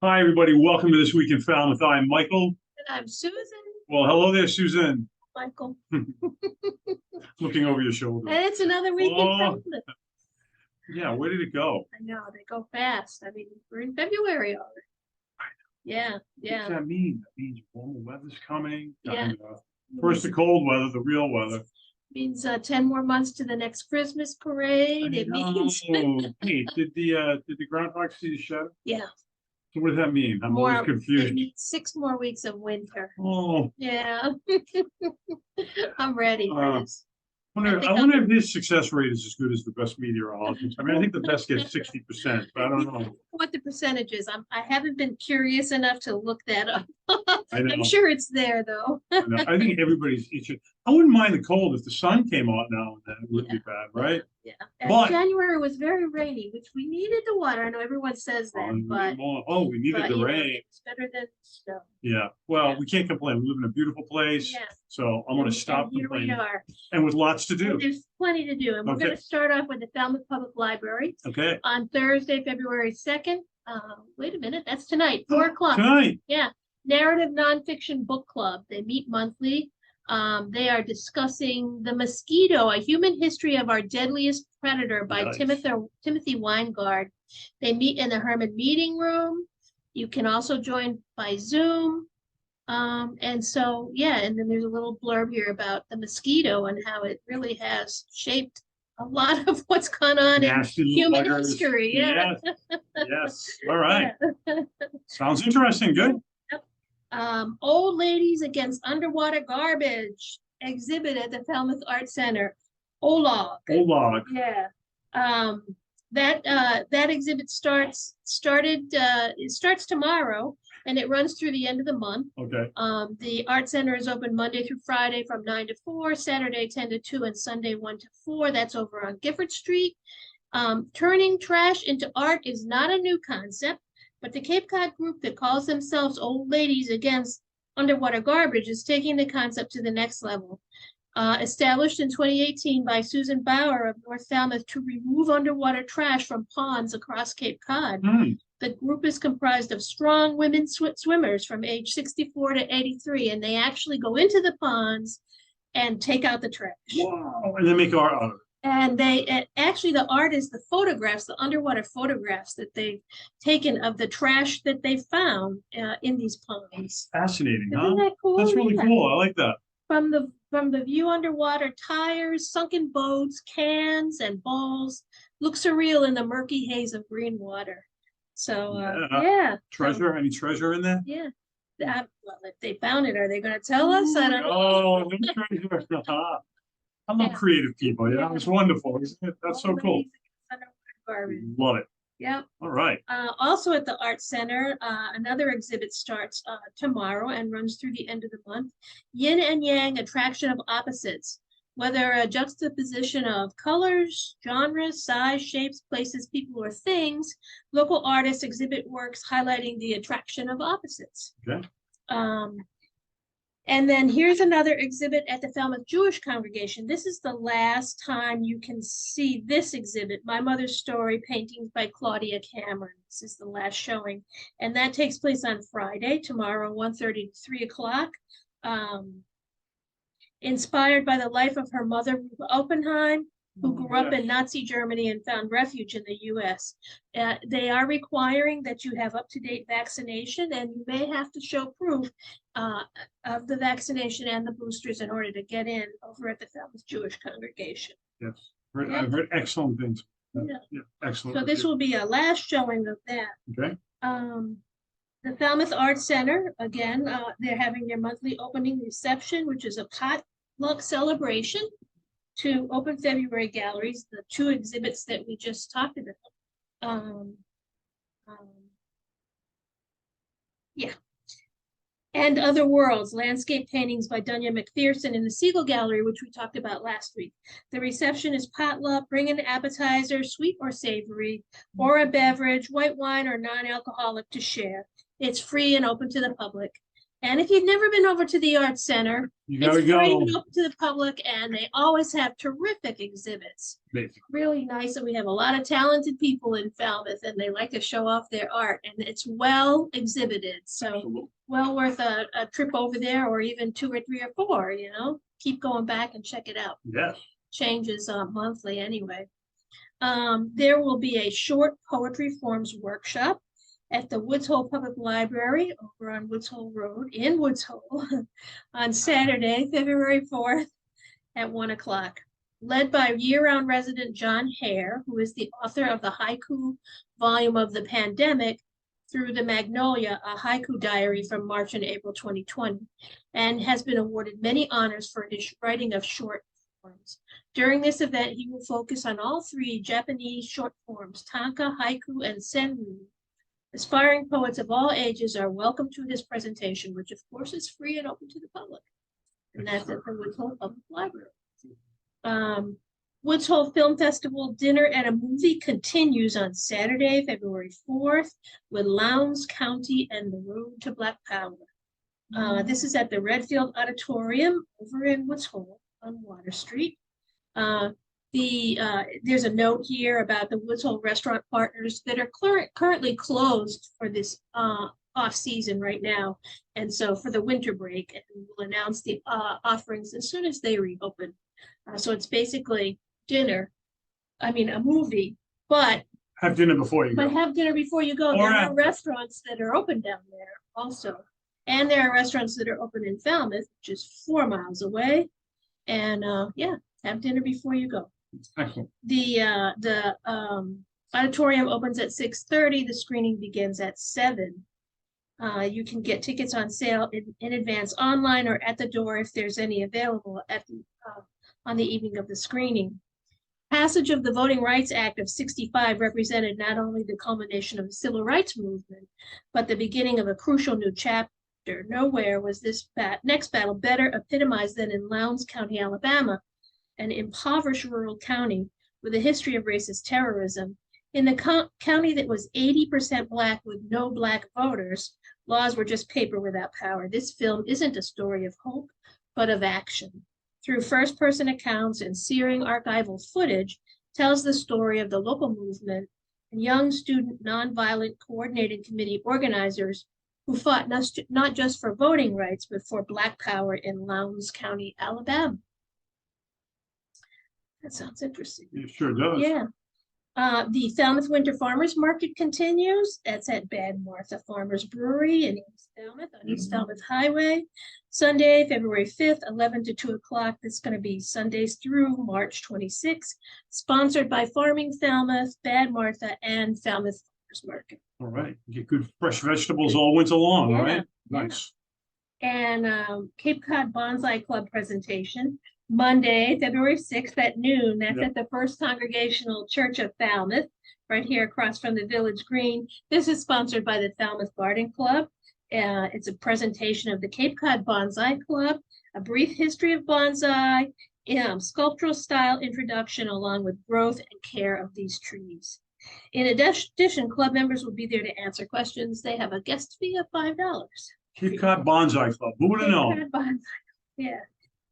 Hi, everybody. Welcome to This Week in Falmouth. I'm Michael. And I'm Susan. Well, hello there, Susan. Michael. Looking over your shoulder. And it's another week in Oh, Falmouth. yeah. Where did it go? I know, they go fast. I mean, we're in February already. Yeah, What yeah, does that mean? That means warmer weather's coming. yeah. And, first the cold weather, the real weather. Means 10 more months to the next Christmas parade. It means Hey, did the groundhog see the shadow? yeah, So what does that mean? I'm always it confused. means 6 more weeks of winter. Oh, Yeah. I'm ready for Uh, this. I wonder if his success rate is as good as the best meteorologist. I mean, I think the best gets 60%, but I don't know. What the percentage is. I haven't been curious enough to look that up. I know. I'm sure it's there though. No, I think everybody's itching. I wouldn't mind the cold if the sun came out now and then. It wouldn't be bad, right? Yeah. And But January was very rainy, which we needed the water. I know everyone says that, we needed the rain. It's better than snow. Yeah. Well, Yeah. we can't complain. We live in a beautiful place. Yeah. So I'm going to stop And here we complaining. are. And with lots to And do. there's plenty to do. And we're Okay. going to start off with the Falmouth Public Library Okay. on Thursday, February 2nd. Wait a minute, that's tonight, 4 o'clock. Tonight. Yeah. Narrative Nonfiction Book Club. They meet monthly. They are discussing The Mosquito, A Human History of Our Deadliest Predator by Nice. Timothy Weingard. They meet in the Herman Meeting Room. You can also join by Zoom. And so, yeah, and then there's a little blurb here about the mosquito and how it really has shaped a lot of what's gone on Nasty in human buggers. history. Yeah. Yes. Yes. All right. Yeah. Sounds interesting. Good. Old Ladies Against Underwater Garbage exhibit at the Falmouth Art Center. Olog. Olog. Yeah. That exhibit it starts tomorrow and it runs through the end of the month. Okay. The Art Center is open Monday through Friday from 9 to 4, Saturday 10 to 2, and Sunday 1 to 4. That's over on Gifford Street. Turning trash into art is not a new concept, but the Cape Cod group that calls themselves Old Ladies Against Underwater Garbage is taking the concept to the next level. Established in 2018 by Susan Bauer of North Falmouth to remove underwater trash from ponds across Cape Cod. The group is comprised of strong women swimmers from age 64 to 83, and they actually go into the ponds and take out the trash. Wow. And they make art out of it. And actually the art is the photographs, the underwater photographs that they've taken of the trash that they found in these ponds. Fascinating, huh? Isn't that cool? That's really Yeah. cool. I like that. From the view underwater, tires, sunken boats, cans, and bowls look surreal in the murky haze of green water. So yeah. Treasure? Any treasure in there? Yeah. Well, if they found it, are they going to tell us? I don't know. Oh, no treasure. I love creative people. Yeah, it's wonderful, isn't it? That's so cool. Love it. Yep. All right. Also at the Art Center, another exhibit starts tomorrow and runs through the end of the month. Yin and Yang, Attraction of Opposites. Whether a juxtaposition of colors, genres, size, shapes, places, people, or things, local artists exhibit works highlighting the attraction of opposites. Okay. And then here's another exhibit at the Falmouth Jewish Congregation. This is the last time you can see this exhibit, My Mother's Story, Paintings by Claudia Cameron. This is the last showing. And that takes place on Friday, tomorrow, 1:30 to 3 o'clock. Inspired by the life of her mother, Ruth Oppenheim, who grew up in Nazi Germany and found refuge in the U.S. They are requiring that you have up-to-date vaccination, and you may have to show proof of the vaccination and the boosters in order to get in over at the Falmouth Jewish Congregation. Yes, I've heard excellent things. Yeah, excellent. So this will be a last showing of that. Okay. The Falmouth Art Center, again, they're having their monthly opening reception, which is a potluck celebration to open February galleries, the 2 exhibits that we just talked about. Yeah. And Other Worlds, landscape paintings by Dunya McPherson in the Siegel Gallery, which we talked about last week. The reception is potluck, bring an appetizer, sweet or savory, or a beverage, white wine or non-alcoholic to share. It's free and open to the public. And if you've never been over to the Arts Center, You it's gotta free go. and open to the public, and they always have terrific exhibits. Amazing. Really nice, and we have a lot of talented people in Falmouth, and they like to show off their art, and it's well exhibited. So Absolutely. well worth a trip over there, or even 2 or 3 or 4, you know, keep going back and check it out. Yeah. Changes monthly anyway. There will be a short poetry forms workshop at the Woods Hole Public Library over on Woods Hole Road in Woods Hole on Saturday, February 4th at 1 o'clock. Led by year-round resident John Hare, who is the author of the haiku volume of The Pandemic Through the Magnolia, a haiku diary from March and April 2020, and has been awarded many honors for his writing of short forms. During this event, he will focus on all 3 Japanese short forms, tanka, haiku, and senryu. Aspiring poets of all ages are welcome to his presentation, which of course is free and open to the public. And that's at the Woods Hole Public Library. Woods Hole Film Festival dinner and a movie continues on Saturday, February 4th with Lowndes County and the Road to Black Power. This is at the Redfield Auditorium over in Woods Hole on Water Street. There's a note here about the Woods Hole restaurant partners that are currently closed for this off season right now, and so for the winter break, and we'll announce the offerings as soon as they reopen. So it's basically dinner, a movie, but Have dinner before you go. have dinner before you go. Or There are after. restaurants that are open down there also, and there are restaurants that are open in Falmouth, which is 4 miles away, and yeah, have dinner before you go. Excellent. The auditorium opens at 6:30. The screening begins at 7. You can get tickets on sale in advance online or at the door if there's any available at on the evening of the screening. Passage of the Voting Rights Act of '65 represented not only the culmination of the civil rights movement, but the beginning of a crucial new chapter. Nowhere was this next battle better epitomized than in Lowndes County, Alabama, an impoverished rural county with a history of racist terrorism. In the county that was 80% Black with no Black voters, laws were just paper without power. This film isn't a story of hope, but of action. Through first-person accounts and searing archival footage, tells the story of the local movement and young student nonviolent coordinating committee organizers who fought not just for voting rights, but for Black power in Lowndes County, Alabama. That sounds interesting. It sure does. Yeah. The Falmouth Winter Farmers Market continues. That's at Bad Martha Farmers Brewery in East Falmouth on East Falmouth Highway. Sunday, February 5th, 11 to 2 o'clock. This is going to be Sundays through March 26th. Sponsored by Farming Falmouth, Bad Martha, and Falmouth Farmers Market. All right. Get good fresh vegetables all winter long, Yeah, right? yeah. Nice. And Cape Cod Bonsai Club presentation. Monday, February 6th at noon. That's at the First Congregational Church of Falmouth, right here across from the Village Green. This is sponsored by the Falmouth Garden Club. It's a presentation of the Cape Cod Bonsai Club, a brief history of bonsai, sculptural style introduction, along with growth and care of these trees. In addition, club members will be there to answer questions. They have a guest fee of $5. Cape Cod Bonsai Club. Who would have known? Cape Cod Bonsai, yeah.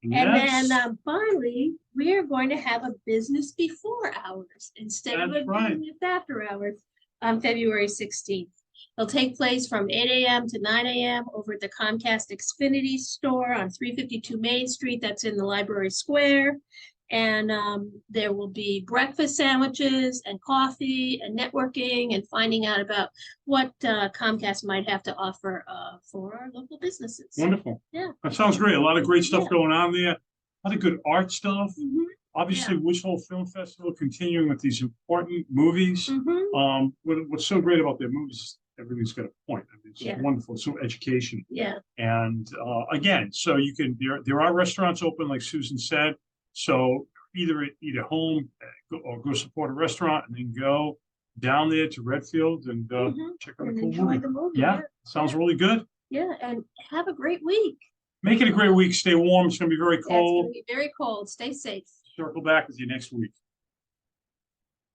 Yes. And then finally, we are going to have a business before hours instead of a business after hours on February 16th. It'll take place from 8 a.m. to 9 a.m. over at the Comcast Xfinity store on 352 Main Street. That's in the Library Square. And there will be breakfast sandwiches and coffee and networking and finding out about what Comcast might have to offer for our local businesses. Wonderful. Yeah. That sounds great. A lot of great stuff going on there. A lot of good art stuff. Mm-hmm. Obviously, Woods Hole Film Festival continuing with these important movies. Mm-hmm. What's so great about their movies, everything's got a point. I mean, it's wonderful. So education. Yeah. And again, so you can, there are restaurants open, like Susan said. So either eat at home or go support a restaurant and then go down there to Redfield and check out a cool movie. Yeah, sounds really good. Yeah, and have a great week. Make it a great week. Stay warm. It's going to be very cold. It's going to be very cold. Stay safe. Circle back with you next week.